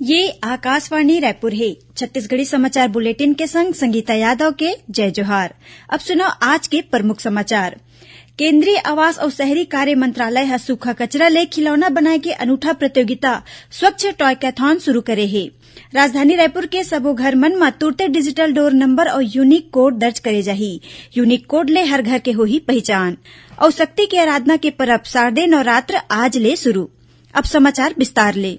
ये आकाशवाणी रायपुर है। छत्तीसगढ़ी समाचार बुलेटिन के संग संगीता यादव के जय जोहार। अब सुनो आज के प्रमुख समाचार। केंद्रीय आवास और शहरी कार्य मंत्रालय ह सूखा कचरा ले खिलौना बनाए के अनूठा प्रतियोगिता स्वच्छ टॉयकैथॉन शुरू करे है। राजधानी रायपुर के सबो घर मन म तुरते डिजिटल डोर नंबर और यूनिक कोड दर्ज करे जाही। यूनिक कोड ले हर घर के होही पहचान। और शक्ति की आराधना के परब शारदीय नवरात्र आज ले शुरू। अब समाचार विस्तार ले।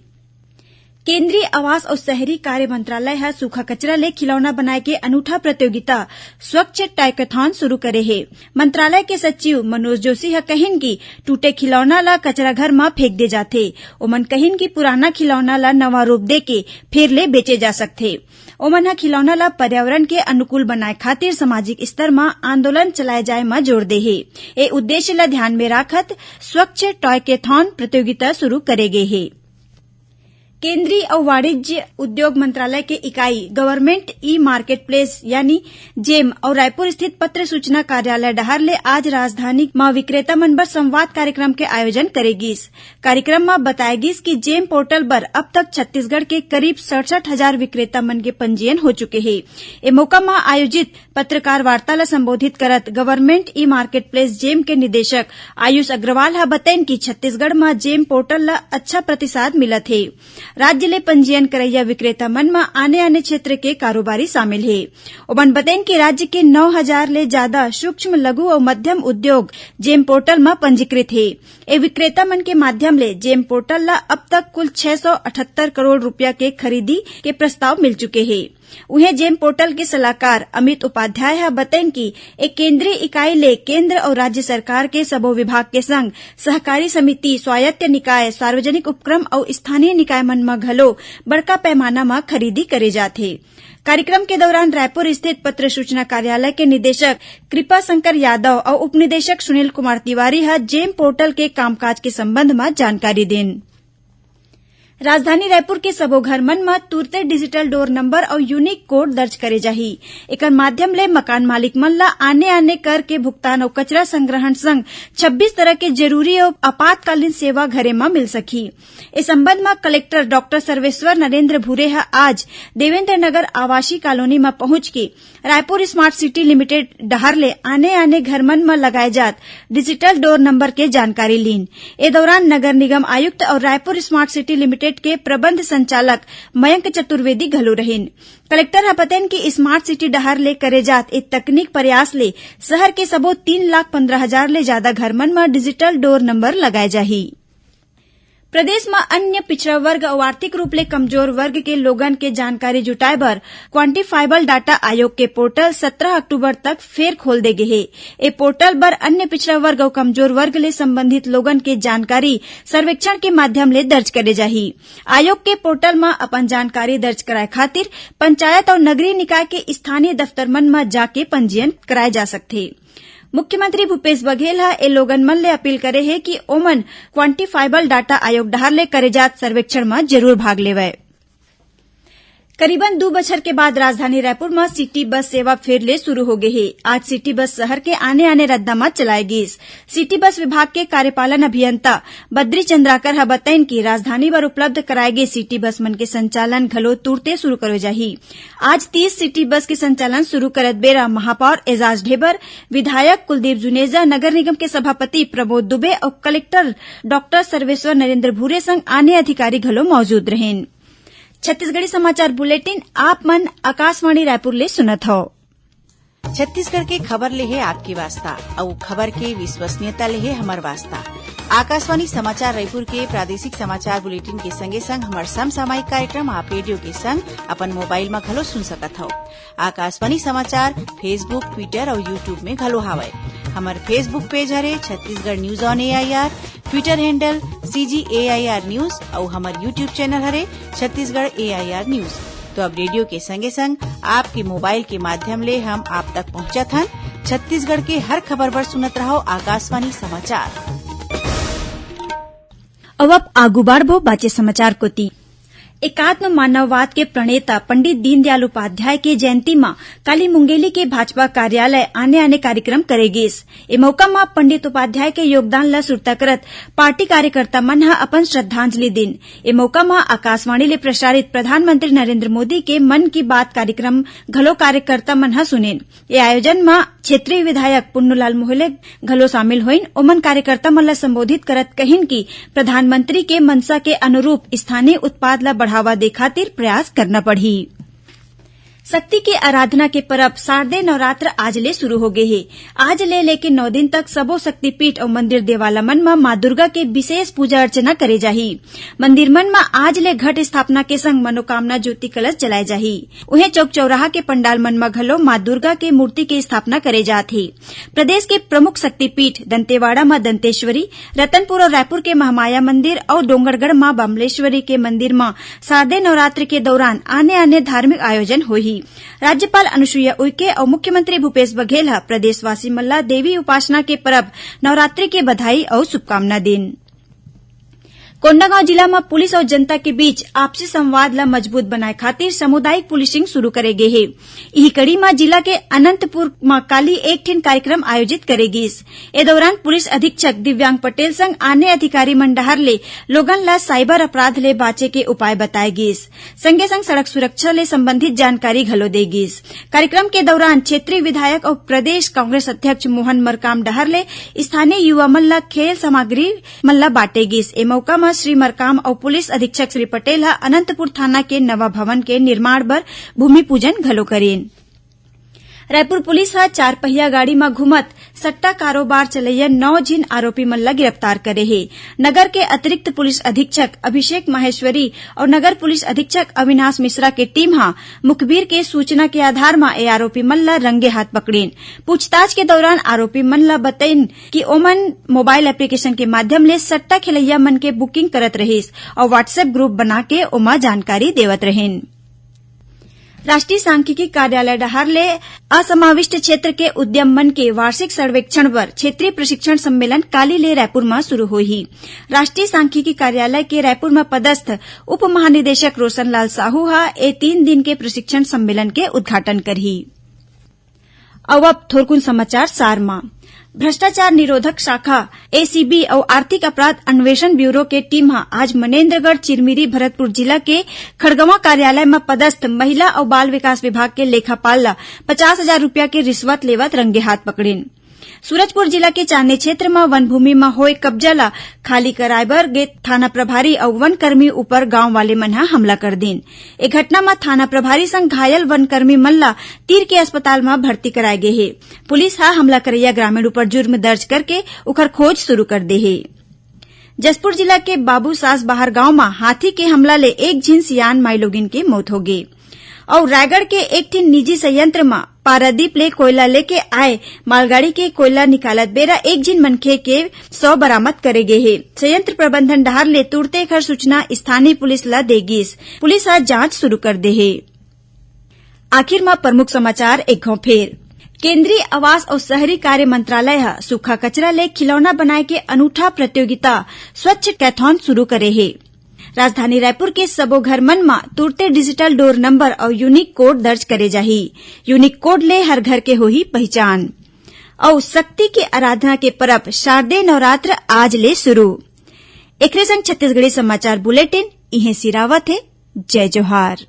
केंद्रीय आवास और शहरी कार्य मंत्रालय ह सूखा कचरा ले खिलौना बनाए के अनूठा प्रतियोगिता स्वच्छ टॉयकैथॉन शुरू करे है। मंत्रालय के सचिव मनोज जोशी ह कहिन की टूटे खिलौना ला कचरा घर म फेंक दे जाथे। ओमन कहिन की पुराना खिलौना ला नवा रूप दे के फिर ले बेचे जा सकथे। ओमन ह खिलौना ला पर्यावरण के अनुकूल बनाए खातिर सामाजिक स्तर म आंदोलन चलाए जाए म जोर दे हे। ए उद्देश्य ला ध्यान में राखत स्वच्छ टॉयकैथॉन प्रतियोगिता शुरू करे गे हे। केंद्रीय और वाणिज्य उद्योग मंत्रालय के इकाई गवर्नमेंट ई मार्केट प्लेस यानी जेम और रायपुर स्थित पत्र सूचना कार्यालय डहर ले आज राजधानी म विक्रेता मन बर संवाद कार्यक्रम के आयोजन करेगिस। कार्यक्रम में बताएगिस कि जेम पोर्टल पर अब तक छत्तीसगढ़ के करीब 67,000 विक्रेता मन के पंजीयन हो चुके हैं। ए मौका में आयोजित पत्रकार वार्ता ला संबोधित करत government e market place GeM के निदेशक आयुष अग्रवाल ह बताइन कि छत्तीसगढ़ में जेम पोर्टल ला अच्छा प्रतिसाद मिलत है। राज्य ले पंजीयन करैया विक्रेता मन में आने क्षेत्र के कारोबारी शामिल है। ओमन बताइन कि राज्य के 9,000 ले ज्यादा सूक्ष्म लघु और मध्यम उद्योग जेम पोर्टल में पंजीकृत है। ए विक्रेता मन के माध्यम ले जेम पोर्टल ला अब तक कुल 678 करोड़ रुपया के खरीदी के प्रस्ताव मिल चुके हैं। उन्हें जेम पोर्टल के सलाहकार अमित उपाध्याय है बताइन कि एक केंद्रीय इकाई ले केंद्र और राज्य सरकार के सबो विभाग के संग सहकारी समिति, स्वायत्त निकाय, सार्वजनिक उपक्रम और स्थानीय निकाय मन म घलो बड़का पैमाना म खरीदी करे जाथे। कार्यक्रम के दौरान रायपुर स्थित पत्र सूचना कार्यालय के निदेशक कृपा शंकर यादव और उपनिदेशक सुनील कुमार तिवारी ह जेम पोर्टल के कामकाज के संबंध में जानकारी देन। राजधानी रायपुर के सबो घर मन म तुरते डिजिटल डोर नंबर और यूनिक कोड दर्ज करे जाही। एकर माध्यम ले मकान मालिक मन ला आने कर के भुगतान और कचरा संग्रहण संग 26 तरह के जरूरी और आपातकालीन सेवा घरे म मिल सकी। इस संबंध में कलेक्टर डॉक्टर सर्वेश्वर नरेंद्र भूरे ह आज देवेंद्र नगर आवासीय कॉलोनी में पहुंच के रायपुर स्मार्ट सिटी लिमिटेड डहर ले आने घर मन में लगाए जात डिजिटल डोर नंबर के जानकारी लीन। ए दौरान नगर निगम आयुक्त और रायपुर स्मार्ट सिटी लिमिटेड के प्रबंध संचालक मयंक चतुर्वेदी घलो रहिन। कलेक्टर ह बताइन कि स्मार्ट सिटी डहर ले करे जात ए तकनीक प्रयास ले शहर के सबो 3,15,000 ले ज्यादा घर मन में डिजिटल डोर नंबर लगाए जाही। प्रदेश में अन्य पिछड़ा वर्ग और आर्थिक रूप ले कमजोर वर्ग के लोगन के जानकारी जुटाए बर क्वांटिफाइबल डाटा आयोग के पोर्टल 17 अक्टूबर तक फेर खोल दे गे हे। ए पोर्टल पर अन्य पिछड़ा वर्ग और कमजोर वर्ग ले संबंधित लोगन के जानकारी सर्वेक्षण के माध्यम ले दर्ज करे जाही। आयोग के पोर्टल में अपन जानकारी दर्ज कराए खातिर पंचायत और नगरीय निकाय के स्थानीय दफ्तर मन में जाके पंजीयन कराए जा सकथे। मुख्यमंत्री भूपेश बघेल ह ए लोगन मन ले अपील करे है कि ओमन क्वांटिफाइबल डाटा आयोग डहर ले करे जात सर्वेक्षण में जरूर भाग लेवय। करीबन 2 बछर के बाद राजधानी रायपुर में सिटी बस सेवा फिर ले शुरू हो गई है। आज सिटी बस शहर के आने रद्दा में चलाएगी। सिटी बस विभाग के कार्यपालन अभियंता बद्री चंद्राकर ह बताइन कि राजधानी पर उपलब्ध कराए गए सिटी बस मन के संचालन घलो तुरते शुरू करो जाही। आज 30 सिटी बस के संचालन शुरू करत बेरा महापौर एजाज ढेबर, विधायक कुलदीप जुनेजा, नगर निगम के सभापति प्रमोद दुबे और कलेक्टर डॉक्टर सर्वेश्वर नरेंद्र भूरे संग आने अधिकारी घलो मौजूद रहेन। छत्तीसगढ़ी समाचार बुलेटिन आप मन आकाशवाणी रायपुर ले सुनत हो। छत्तीसगढ़ के खबर ले है आपकी वास्ता और खबर के विश्वसनीयता ले है हमर वास्ता। आकाशवाणी समाचार रायपुर के प्रादेशिक समाचार बुलेटिन के संगे संग हमार समसामयिक कार्यक्रम आप रेडियो के संग अपन मोबाइल में घलो सुन सकत हो। आकाशवाणी समाचार फेसबुक, ट्विटर और यूट्यूब में घलो हावय। हमार फेसबुक पेज हरे Chhattisgarh news on AIR, Twitter handle CGAIR news और हमार यूट्यूब चैनल हरे छत्तीसगढ़ AIR न्यूज। तो अब रेडियो के संगे संग आपके मोबाइल के माध्यम ले हम आप तक पहुंचत हन। छत्तीसगढ़ के हर खबर पर सुनत रहो आकाशवाणी समाचार। अब आगू बाढ़बो बाचे समाचार कोती। एकात्म मानववाद के प्रणेता पंडित दीनदयाल उपाध्याय के जयंती में काली मुंगेली के भाजपा कार्यालय आने कार्यक्रम करेगीस। ए मौका में पंडित उपाध्याय के योगदान ला सुरता करत पार्टी कार्यकर्ता मन ह अपन श्रद्धांजलि दिन। ए मौका में आकाशवाणी ले प्रसारित प्रधानमंत्री नरेंद्र मोदी के मन की बात कार्यक्रम घलो कार्यकर्ता मन ह सुनेन। ए आयोजन में क्षेत्रीय विधायक पुन्नूलाल मोहले घलो शामिल होइन। ओमन कार्यकर्ता मन ला संबोधित करत कहिन कि प्रधानमंत्री के मनसा के अनुरूप स्थानीय उत्पाद ला बढ़ावा दे खातिर प्रयास करना पड़ी। शक्ति के आराधना के पर्व शारदीय नवरात्र आज ले शुरू हो गए है। आज ले लेके 9 दिन तक सबो शक्तिपीठ और मंदिर देवाला मन में माँ दुर्गा के विशेष पूजा अर्चना करे जाही। मंदिर मन में आज ले घट स्थापना के संग मनोकामना ज्योति कलश जलाए जाही। उहे चौक चौराहा के पंडाल मन में घलो माँ दुर्गा के मूर्ति के स्थापना करे जात ही। प्रदेश के प्रमुख शक्तिपीठ दंतेवाड़ा माँ दंतेश्वरी, रतनपुर और रायपुर के महामाया मंदिर और डोंगरगढ़ माँ बमलेश्वरी के मंदिर में शारदीय नवरात्र के दौरान आने धार्मिक आयोजन होही। राज्यपाल अनुसुईया उइके और मुख्यमंत्री भूपेश बघेल प्रदेशवासी मल्ला देवी उपासना के पर्व नवरात्रि के बधाई और शुभकामना दिन। कोंडागांव जिला में पुलिस और जनता के बीच आपसी संवाद ला मजबूत बनाए खातिर सामुदायिक पुलिसिंग शुरू करे गे है। यही कड़ी में जिला के अनंतपुर में काली एक ठिन कार्यक्रम आयोजित करेगीस। ए दौरान पुलिस अधीक्षक दिव्यांग पटेल संग आने अधिकारी मन डहर ले लोगन ला साइबर अपराध ले बाचे के उपाय बताएगीस। संगे संग सड़क सुरक्षा ले संबंधित जानकारी घलो देगीस। कार्यक्रम के दौरान क्षेत्रीय विधायक और प्रदेश कांग्रेस अध्यक्ष मोहन मरकाम डहर ले स्थानीय युवा मन ला खेल सामग्री मन ला बांटेगीस। ए मौका में श्री मरकाम और पुलिस अधीक्षक श्री पटेल अनंतपुर थाना के नवा भवन के निर्माण बर भूमि पूजन घलो करेन। रायपुर पुलिस 4 पहिया गाड़ी में घुमत सट्टा कारोबार चलैया 9 जिन आरोपी मन ला गिरफ्तार करे है। नगर के अतिरिक्त पुलिस अधीक्षक अभिषेक माहेश्वरी और नगर पुलिस अधीक्षक अविनाश मिश्रा के टीम मुखबिर के सूचना के आधार में ए आरोपी मन ला रंगे हाथ पकड़ेन। पूछताछ के दौरान आरोपी मन ला बताइन कि ओमन मोबाइल एप्लीकेशन के माध्यम ले सट्टा खिलैया मन के बुकिंग करत रहिस और व्हाट्सएप ग्रुप बना के ओमा जानकारी देवत रहेन। राष्ट्रीय सांख्यिकी कार्यालय डहार ले असमाविष्ट क्षेत्र के उद्यम मन के वार्षिक सर्वेक्षण पर क्षेत्रीय प्रशिक्षण सम्मेलन काली ले रायपुर में शुरू हुई। राष्ट्रीय सांख्यिकी कार्यालय के रायपुर में पदस्थ उप महानिदेशक रोशन लाल साहू 3 दिन के प्रशिक्षण सम्मेलन के उद्घाटन करही। अब थोरकुन समाचार सार में भ्रष्टाचार निरोधक शाखा एसीबी और आर्थिक अपराध अन्वेषण ब्यूरो के टीम आज मनेन्द्रगढ़, चिरमिरी, भरतपुर जिला के खड़गवां कार्यालय में पदस्थ महिला और बाल विकास विभाग के लेखापाल 50,000 रूपया के रिश्वत लेवत रंगे हाथ पकड़ेन। सूरजपुर जिला के चांदनी क्षेत्र में वन भूमि में होए कब्जा ला खाली कराए बर गे थाना प्रभारी और वन कर्मी ऊपर गांव वाले मन हमला कर देन। ए घटना में थाना प्रभारी संग घायल वन कर्मी मन ला तीर के अस्पताल में भर्ती कराए गे है। पुलिस हमला करैया ग्रामीण ऊपर जुर्म दर्ज करके उखर खोज शुरू कर दे है। जसपुर जिला के बाबू सास बाहर गांव में हाथी के हमला ले एक झिन सियान माई लोगिन की मौत हो गई। और रायगढ़ के एक ठिन निजी संयंत्र में पारादीप ले कोयला लेके आए मालगाड़ी के कोयला निकालत बेरा एक झिन मनखे के 100 बरामद करे गे है। संयंत्र प्रबंधन डहार ले तुरते खर सूचना स्थानीय पुलिस ला देगीस। पुलिस आज जांच शुरू कर दे है। आखिर में प्रमुख समाचार एक घौ फेर। केंद्रीय आवास और शहरी कार्य मंत्रालय सूखा कचरा ले खिलौना बनाए के अनूठा प्रतियोगिता स्वच्छ कैथॉन शुरू करे है। राजधानी रायपुर के सबो घर मन में तुरते डिजिटल डोर नंबर और यूनिक कोड दर्ज करे जाही। यूनिक कोड ले हर घर के होही पहचान। और शक्ति के आराधना के पर्व शारदीय नवरात्र आज ले शुरू। एकरे संग छत्तीसगढ़ी समाचार बुलेटिन इहे सिरावत है। जय जोहार।